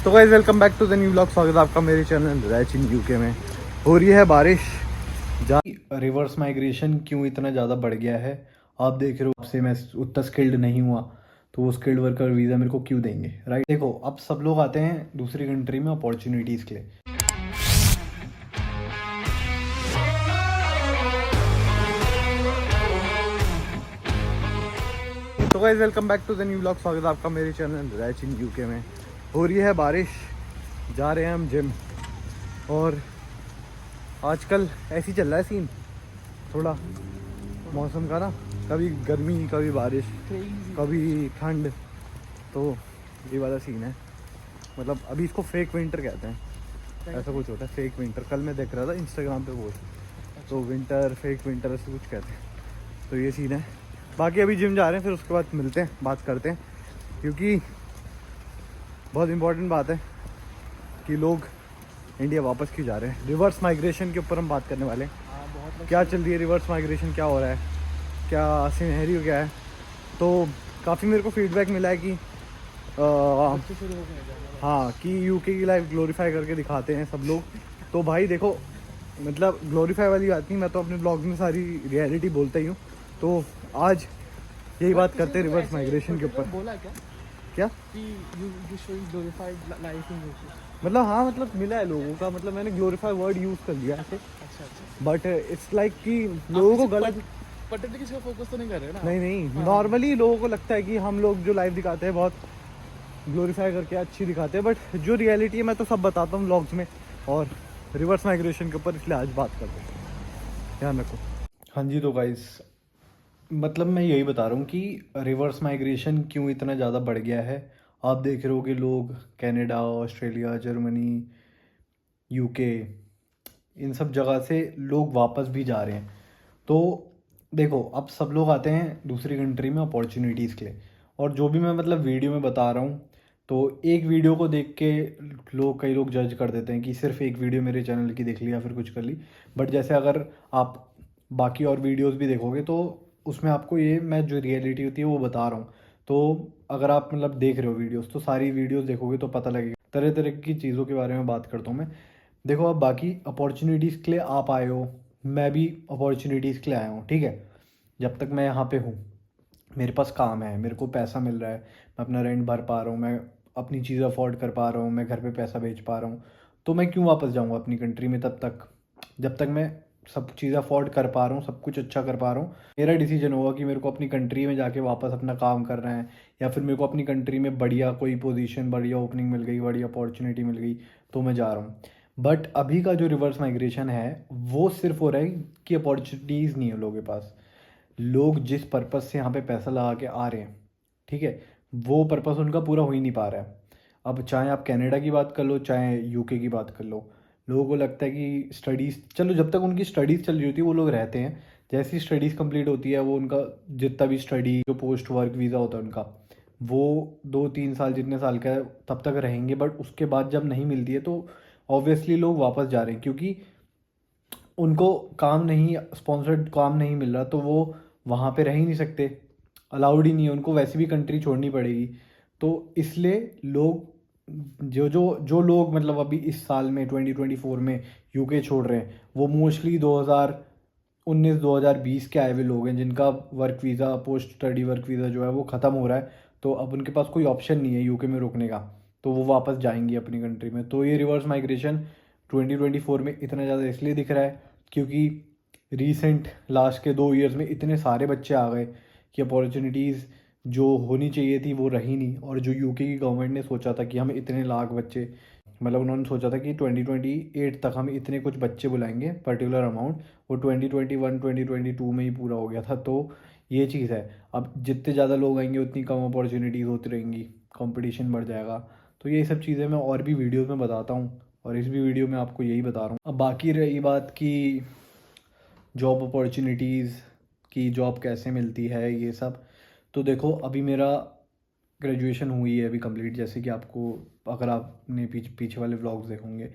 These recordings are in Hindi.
तो guys welcome back to the new vlog. स्वागत है आपका मेरे चैनल रैच इन यूके में। हो रही है बारिश। रिवर्स माइग्रेशन क्यों इतना ज़्यादा बढ़ गया है आप देख रहे हो। आपसे मैं उतना स्किल्ड नहीं हुआ तो वो स्किल्ड वर्कर वीज़ा मेरे को क्यों देंगे, राइट। देखो अब सब लोग आते हैं दूसरी कंट्री में अपॉर्चुनिटीज़ के लिए। तो guys welcome back to the new vlog. स्वागत है आपका मेरे चैनल रैच इन यूके में। हो रही है बारिश, जा रहे हैं हम जिम। और आजकल ऐसी चल रहा है सीन थोड़ा मौसम का ना, कभी गर्मी कभी बारिश कभी ठंड। तो ये वाला सीन है, मतलब अभी इसको फेक विंटर कहते हैं, ऐसा कुछ होता है फेक विंटर। कल मैं देख रहा था इंस्टाग्राम पे पोस्ट, तो विंटर फेक विंटर ऐसे कुछ कहते हैं। तो ये सीन है। बाकी अभी जिम जा रहे हैं, फिर उसके बाद मिलते हैं, बात करते हैं, क्योंकि बहुत इंपॉर्टेंट बात है कि लोग इंडिया वापस क्यों जा रहे हैं। रिवर्स माइग्रेशन के ऊपर हम बात करने वाले हैं। क्या चल रही है रिवर्स माइग्रेशन, क्या हो रहा है, क्या सिनेरियो क्या है। तो काफ़ी मेरे को फीडबैक मिला है कि हाँ कि यूके की लाइफ ग्लोरीफाई करके दिखाते हैं सब लोग। तो भाई देखो, मतलब ग्लोरीफाई वाली बात नहीं, मैं तो अपने ब्लॉग में सारी रियलिटी बोलता ही हूँ। तो आज यही बात करते हैं रिवर्स माइग्रेशन के ऊपर। बोला क्या कि you showing glorified life in UK? मतलब हाँ, मतलब मिला है लोगों का, मतलब मैंने ग्लोरीफाई वर्ड यूज़ कर लिया ऐसे, अच्छा। बट इट्स लाइक कि लोगों को गलत पर्टिकुलर किसी का फोकस तो नहीं कर रहे ना? नहीं, नॉर्मली लोगों को लगता है कि हम लोग जो लाइफ दिखाते हैं बहुत ग्लोरीफाई करके अच्छी दिखाते हैं, बट जो रियलिटी है मैं तो सब बताता हूँ व्लॉग्स में। और रिवर्स माइग्रेशन के ऊपर इसलिए आज बात करते हैं, ध्यान रखो। हाँ जी, तो गाइस मतलब मैं यही बता रहा हूँ कि रिवर्स माइग्रेशन क्यों इतना ज़्यादा बढ़ गया है। आप देख रहे हो कि लोग कनाडा, ऑस्ट्रेलिया, जर्मनी, यूके, इन सब जगह से लोग वापस भी जा रहे हैं। तो देखो अब सब लोग आते हैं दूसरी कंट्री में अपॉर्चुनिटीज़ के लिए। और जो भी मैं मतलब वीडियो में बता रहा हूँ, तो एक वीडियो को देख के कई लोग जज कर देते हैं कि सिर्फ एक वीडियो मेरे चैनल की देख ली या फिर कुछ कर ली। बट जैसे अगर आप बाकी और वीडियोस भी देखोगे तो उसमें आपको ये मैं जो रियलिटी होती है वो बता रहा हूँ। तो अगर आप मतलब देख रहे हो वीडियोस, तो सारी वीडियोस देखोगे तो पता लगेगा। तरह तरह की चीज़ों के बारे में बात करता हूँ मैं। देखो अब बाकी अपॉर्चुनिटीज़ के लिए आप आए हो, मैं भी अपॉर्चुनिटीज़ के लिए आया हूँ, ठीक है। जब तक मैं यहाँ पे हूँ, मेरे पास काम है, मेरे को पैसा मिल रहा है, मैं अपना रेंट भर पा रहा हूँ, मैं अपनी चीज़ें अफोर्ड कर पा रहा हूँ, मैं घर पे पैसा भेज पा रहा हूँ, तो मैं क्यों वापस जाऊँगा अपनी कंट्री में तब तक जब तक मैं सब चीज़ें अफोर्ड कर पा रहा हूँ, सब कुछ अच्छा कर पा रहा हूँ। मेरा डिसीजन होगा कि मेरे को अपनी कंट्री में जाके वापस अपना काम करना है, या फिर मेरे को अपनी कंट्री में बढ़िया कोई पोजीशन, बढ़िया ओपनिंग मिल गई, बढ़िया अपॉर्चुनिटी मिल गई, तो मैं जा रहा हूँ। बट अभी का जो रिवर्स माइग्रेशन है वो सिर्फ हो रहा है कि अपॉर्चुनिटीज़ नहीं है लोगों के पास। लोग जिस पर्पज़ से यहाँ पे पैसा लगा के आ रहे हैं, ठीक है, वो पर्पज़ उनका पूरा हो ही नहीं पा रहा है। अब चाहे आप कनाडा की बात कर लो, चाहे यूके की बात कर लो, लोगों को लगता है कि स्टडीज़, चलो जब तक उनकी स्टडीज़ चल रही होती है वो लोग रहते हैं। जैसी स्टडीज़ कंप्लीट होती है वो उनका जितना भी स्टडी जो पोस्ट वर्क वीज़ा होता है उनका, वो 2-3 साल जितने साल का है तब तक रहेंगे। बट उसके बाद जब नहीं मिलती है तो ऑब्वियसली लोग वापस जा रहे हैं, क्योंकि उनको काम नहीं, स्पॉन्सर्ड काम नहीं मिल रहा, तो वो वहाँ पे रह ही नहीं सकते, अलाउड ही नहीं है, उनको वैसे भी कंट्री छोड़नी पड़ेगी। तो इसलिए लोग जो लोग मतलब अभी इस साल में 2024 में यूके छोड़ रहे हैं, वो मोस्टली 2019-2020 के आए हुए लोग हैं, जिनका work visa, post study work visa जो है वो ख़त्म हो रहा है। तो अब उनके पास कोई ऑप्शन नहीं है यूके में रुकने का, तो वो वापस जाएंगे अपनी कंट्री में। तो ये रिवर्स माइग्रेशन 2024 में इतना ज़्यादा इसलिए दिख रहा है क्योंकि रीसेंट लास्ट के 2 ईयर्स में इतने सारे बच्चे आ गए कि अपॉर्चुनिटीज़ जो होनी चाहिए थी वो रही नहीं। और जो यूके की गवर्नमेंट ने सोचा था कि हम इतने लाख बच्चे, मतलब उन्होंने सोचा था कि 2028 तक हम इतने कुछ बच्चे बुलाएंगे पर्टिकुलर अमाउंट, वो 2021-2022 में ही पूरा हो गया था। तो ये चीज़ है, अब जितने ज़्यादा लोग आएंगे उतनी कम अपॉर्चुनिटीज़ होती रहेंगी, कंपटीशन बढ़ जाएगा। तो ये सब चीज़ें मैं और भी वीडियोज़ में बताता हूँ, और इस भी वीडियो में आपको यही बता रहा हूँ। अब बाकी रही बात की जॉब अपॉर्चुनिटीज़ की, जॉब कैसे मिलती है ये सब, तो देखो अभी मेरा ग्रेजुएशन हुई है अभी कंप्लीट, जैसे कि आपको, अगर आपने पीछे वाले व्लॉग्स देखोगे।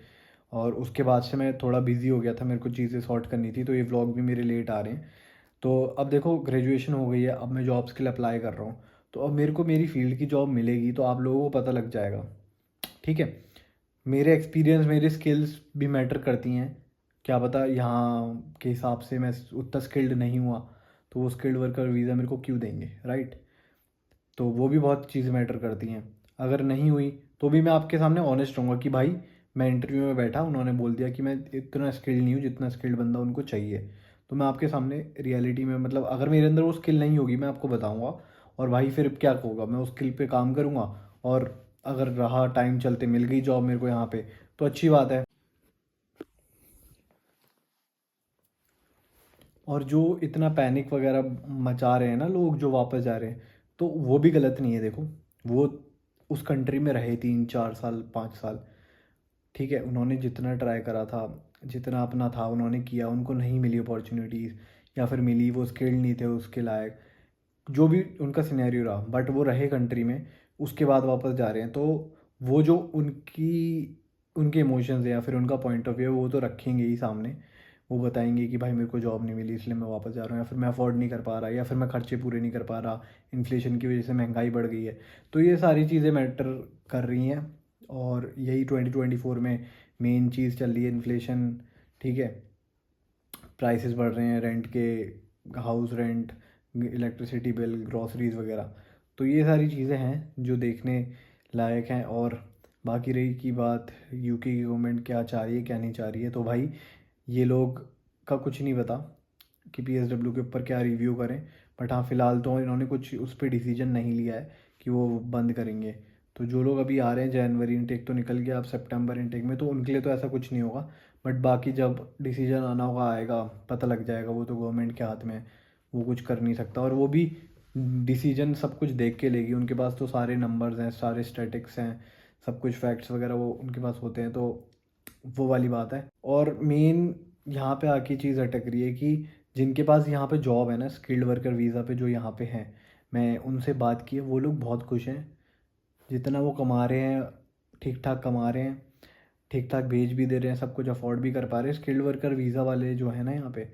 और उसके बाद से मैं थोड़ा बिज़ी हो गया था, मेरे को चीज़ें सॉर्ट करनी थी, तो ये व्लॉग भी मेरे लेट आ रहे हैं। तो अब देखो ग्रेजुएशन हो गई है, अब मैं जॉब्स के लिए अप्लाई कर रहा हूँ। तो अब मेरे को मेरी फील्ड की जॉब मिलेगी तो आप लोगों को पता लग जाएगा, ठीक ठीक है, मेरे एक्सपीरियंस, मेरी स्किल्स भी मैटर करती हैं। क्या पता यहाँ के हिसाब से मैं उतना स्किल्ड नहीं हुआ तो वो स्किल्ड वर्कर वीज़ा मेरे को क्यों देंगे, राइट? तो वो भी बहुत चीज़ें मैटर करती हैं। अगर नहीं हुई तो भी मैं आपके सामने ऑनेस्ट रहूँगा कि भाई मैं इंटरव्यू में बैठा, उन्होंने बोल दिया कि मैं इतना स्किल्ड नहीं हूँ जितना स्किल्ड बंदा उनको चाहिए। तो मैं आपके सामने रियलिटी में, मतलब अगर मेरे अंदर वो स्किल नहीं होगी मैं आपको बताऊँगा, और भाई फिर क्या होगा, मैं उस स्किल पे काम करूँगा, और अगर रहा टाइम चलते मिल गई जॉब मेरे को यहाँ पे तो अच्छी बात है। और जो इतना पैनिक वगैरह मचा रहे हैं ना लोग जो वापस जा रहे हैं, तो वो भी गलत नहीं है। देखो, वो उस कंट्री में रहे 3 4 साल 5 साल, ठीक है, उन्होंने जितना ट्राई करा था, जितना अपना था उन्होंने किया, उनको नहीं मिली अपॉर्चुनिटीज़, या फिर मिली वो स्किल्ड नहीं थे उसके लायक, जो भी उनका सिनेरियो रहा, बट वो रहे कंट्री में, उसके बाद वापस जा रहे हैं। तो वो जो उनके इमोशंस है या फिर उनका पॉइंट ऑफ व्यू, वो तो रखेंगे ही सामने। वो बताएंगे कि भाई मेरे को जॉब नहीं मिली इसलिए मैं वापस जा रहा हूँ, या फिर मैं अफोर्ड नहीं कर पा रहा, या फिर मैं खर्चे पूरे नहीं कर पा रहा, इन्फ्लेशन की वजह से महंगाई बढ़ गई है। तो ये सारी चीज़ें मैटर कर रही हैं, और यही 2024 में मेन चीज़ चल रही है, इन्फ्लेशन, ठीक है, प्राइसेस बढ़ रहे हैं, रेंट के, house rent, electricity bill, groceries वगैरह। तो ये सारी चीज़ें हैं जो देखने लायक हैं। और बाकी रही की बात यूके की गवर्नमेंट क्या चाह रही है क्या नहीं चाह रही है, तो भाई ये लोग का कुछ नहीं पता कि पीएसडब्ल्यू के ऊपर क्या रिव्यू करें। बट हाँ, फ़िलहाल तो इन्होंने कुछ उस पर डिसीजन नहीं लिया है कि वो बंद करेंगे। तो जो लोग अभी आ रहे हैं, जनवरी इनटेक तो निकल गया, अब सितंबर इनटेक में, तो उनके लिए तो ऐसा कुछ नहीं होगा। बट बाकी जब डिसीजन आना होगा, आएगा, पता लग जाएगा, वो तो गवर्नमेंट के हाथ में है, वो कुछ कर नहीं सकता। और वो भी डिसीजन सब कुछ देख के लेगी, उनके पास तो सारे नंबर्स हैं, सारे स्टैटिक्स हैं, सब कुछ फैक्ट्स वगैरह वो उनके पास होते हैं। तो वो वाली बात है। और मेन यहाँ पे आके चीज़ अटक रही है कि जिनके पास यहाँ पे जॉब है ना, स्किल्ड वर्कर वीज़ा पे जो यहाँ पे हैं, मैं उनसे बात की है, वो लोग बहुत खुश हैं। जितना वो कमा रहे हैं, ठीक ठाक कमा रहे हैं, ठीक ठाक भेज भी दे रहे हैं, सब कुछ अफोर्ड भी कर पा रहे हैं। स्किल्ड वर्कर वीज़ा वाले जो है ना यहाँ पे,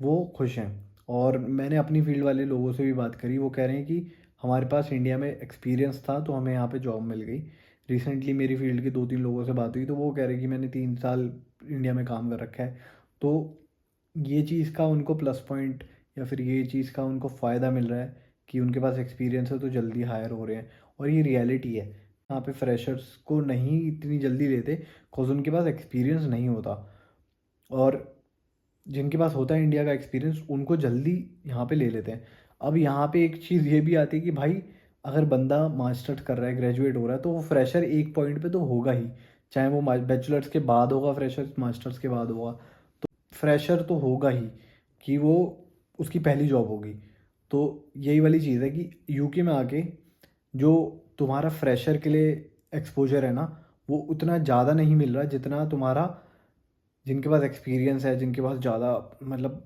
वो खुश हैं। और मैंने अपनी फील्ड वाले लोगों से भी बात करी, वो कह रहे हैं कि हमारे पास इंडिया में एक्सपीरियंस था तो हमें यहाँ पे जॉब मिल गई। रिसेंटली मेरी फील्ड के 2 3 लोगों से बात हुई, तो वो कह रहे हैं कि मैंने 3 साल इंडिया में काम कर रखा है। तो ये चीज़ का उनको प्लस पॉइंट, या फिर ये चीज़ का उनको फ़ायदा मिल रहा है कि उनके पास एक्सपीरियंस है तो जल्दी हायर हो रहे हैं। और ये रियलिटी है, यहाँ पे फ्रेशर्स को नहीं इतनी जल्दी लेते बिकॉज उनके पास एक्सपीरियंस नहीं होता। और जिनके पास होता है इंडिया का एक्सपीरियंस, उनको जल्दी यहाँ पे ले लेते हैं। अब यहाँ पे एक चीज़ ये भी आती है कि भाई अगर बंदा मास्टर्स कर रहा है, ग्रेजुएट हो रहा है, तो वो फ्रेशर एक पॉइंट पे तो होगा ही, चाहे वो बैचलर्स के बाद होगा फ्रेशर, मास्टर्स के बाद होगा, तो फ्रेशर तो होगा ही, कि वो उसकी पहली जॉब होगी। तो यही वाली चीज़ है कि यूके में आके जो तुम्हारा फ्रेशर के लिए एक्सपोजर है ना, वो उतना ज़्यादा नहीं मिल रहा जितना तुम्हारा, जिनके पास एक्सपीरियंस है, जिनके पास ज़्यादा, मतलब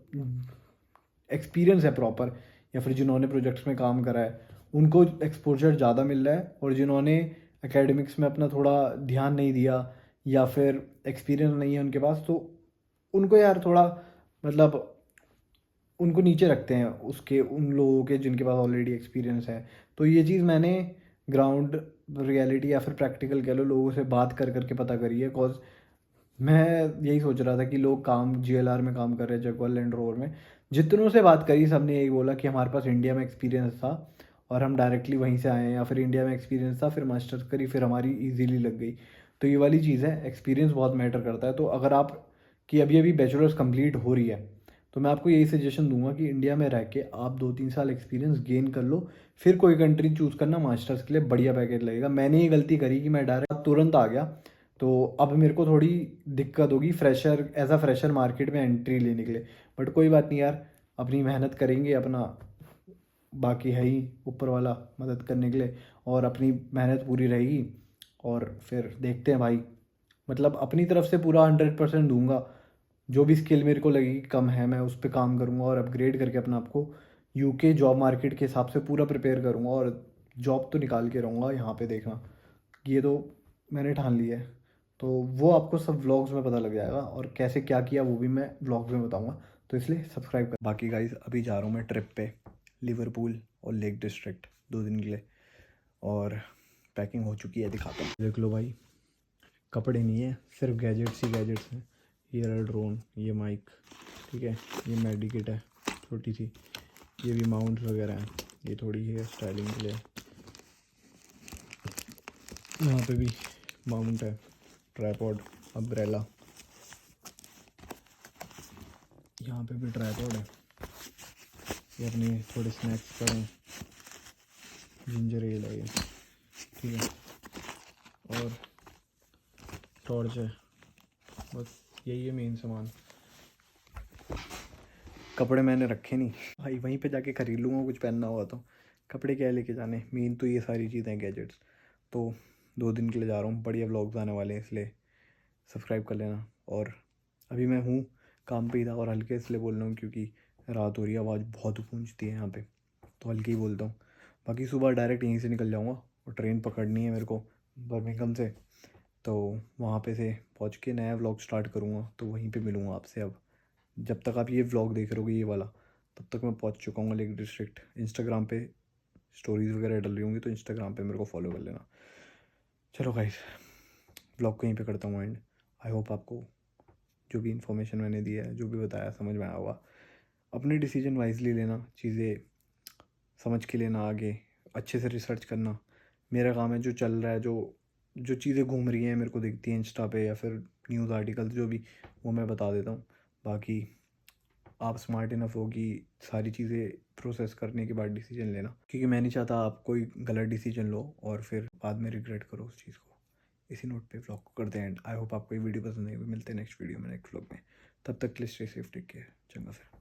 एक्सपीरियंस है प्रॉपर, या फिर जिन्होंने प्रोजेक्ट्स में काम करा है, उनको एक्सपोजर ज़्यादा मिल रहा है। और जिन्होंने एकेडमिक्स में अपना थोड़ा ध्यान नहीं दिया, या फिर एक्सपीरियंस नहीं है उनके पास, तो उनको यार थोड़ा, मतलब उनको नीचे रखते हैं उसके, उन लोगों के जिनके पास ऑलरेडी एक्सपीरियंस है। तो ये चीज़ मैंने ग्राउंड रियलिटी या फिर प्रैक्टिकल कह लो, लोगों से बात कर करके पता करी है। कॉज मैं यही सोच रहा था कि लोग काम जीएलआर में काम कर रहे हैं, जगुआर लैंड रोवर में, जितनों से बात करी सबने यही बोला कि हमारे पास इंडिया में एक्सपीरियंस था और हम डायरेक्टली वहीं से आए हैं, या फिर इंडिया में एक्सपीरियंस था फिर मास्टर्स करी फिर हमारी इजीली लग गई। तो ये वाली चीज़ है, एक्सपीरियंस बहुत मैटर करता है। तो अगर आप की अभी अभी बैचलर्स कंप्लीट हो रही है, तो मैं आपको यही सजेशन दूंगा कि इंडिया में रह के आप 2 3 साल एक्सपीरियंस गेन कर लो, फिर कोई कंट्री चूज़ करना मास्टर्स के लिए, बढ़िया पैकेज लगेगा। मैंने ये गलती करी कि मैं डायरेक्ट तुरंत आ गया, तो अब मेरे को थोड़ी दिक्कत होगी fresher, as a fresher market में एंट्री लेने के लिए। बट कोई बात नहीं यार, अपनी मेहनत करेंगे, अपना बाकी है ही ऊपर वाला मदद करने के लिए, और अपनी मेहनत पूरी रहेगी, और फिर देखते हैं भाई। मतलब अपनी तरफ से पूरा 100% दूंगा, जो भी स्किल मेरे को लगेगी कम है मैं उस पर काम करूँगा, और अपग्रेड करके अपना आपको यूके जॉब मार्केट के हिसाब से पूरा प्रिपेयर करूँगा, और जॉब तो निकाल के रहूँगा यहाँ पे। देखना, ये तो मैंने ठान लिया है। तो वो आपको सब व्लॉग्स में पता लग जाएगा, और कैसे क्या किया वो भी मैं व्लॉग्स में बताऊँगा, तो इसलिए सब्सक्राइब कर। बाकी गाइस, अभी जा रहा हूँ मैं ट्रिप पे, लिवरपूल और लेक डिस्ट्रिक्ट 2 दिन के लिए, और पैकिंग हो चुकी है, दिखाता हूँ। देख लो भाई, कपड़े नहीं है, सिर्फ गैजेट्स ही गैजेट्स हैं। ये रहा ड्रोन, ये माइक, ठीक है, ये मेडिकेट है छोटी सी, ये भी माउंट वगैरह हैं, ये थोड़ी हेयर स्टाइलिंग के लिए। यहाँ पे भी माउंट है, ट्राइपॉड, अम्ब्रेला, यहाँ पे भी ट्राइपॉड है। ये अपने थोड़े स्नैक्स पड़े हैं, जिंजर एल है ये, ठीक है, और टॉर्च है, बस यही है मेन सामान। कपड़े मैंने रखे नहीं भाई, वहीं पे जाके ख़रीद लूँगा कुछ पहनना होगा तो। कपड़े क्या लेके जाने, मेन तो ये सारी चीज़ें हैं, गैजेट्स। तो 2 दिन के लिए जा रहा हूँ, बढ़िया व्लॉग्स आने वाले हैं, इसलिए सब्सक्राइब कर लेना। और अभी मैं हूँ काम पे ही था और हल्के इसलिए बोल रहा हूँ क्योंकि रात हो रही है, आवाज़ बहुत गूंजती है यहाँ पे, तो हल्के ही बोलता हूँ। बाकी सुबह डायरेक्ट यहीं से निकल जाऊँगा और ट्रेन पकड़नी है मेरे को बर्मिंघम से, तो वहाँ पे से पहुँच के नया व्लॉग स्टार्ट करूँगा, तो वहीं पे मिलूँगा आपसे। अब जब तक आप ये व्लॉग देख रहे होगे ये वाला, तब तक मैं पहुँच चुका हूँ लेक डिस्ट्रिक्ट। इंस्टाग्राम पे स्टोरीज़ वगैरह डल रही होंगी, तो इंस्टाग्राम पे मेरे को फॉलो कर लेना। चलो गाइस, व्लॉग को यहीं पे करता हूँ एंड। आई होप आपको जो भी इन्फॉर्मेशन मैंने दी है, जो भी बताया, समझ में आया होगा। अपने डिसीजन वाइजली लेना, चीज़ें समझ के लेना, आगे अच्छे से रिसर्च करना। मेरा काम है जो चल रहा है, जो जो चीज़ें घूम रही हैं मेरे को दिखती हैं इंस्टा पे या फिर न्यूज़ आर्टिकल्स, जो भी, वो मैं बता देता हूँ। बाकी आप स्मार्ट इनफ हो कि सारी चीज़ें प्रोसेस करने के बाद डिसीजन लेना, क्योंकि मैं नहीं चाहता आप कोई गलत डिसीजन लो और फिर बाद में रिग्रेट करो उस चीज़ को। इसी नोट पे व्लॉग को करते हैं एंड। आई होप आपको ये वीडियो पसंद आई। मिलते हैं नेक्स्ट वीडियो में, नेक्स्ट व्लॉग में। तब तक के लिए स्टे सेफ, टेक केयर, चंगा फिर।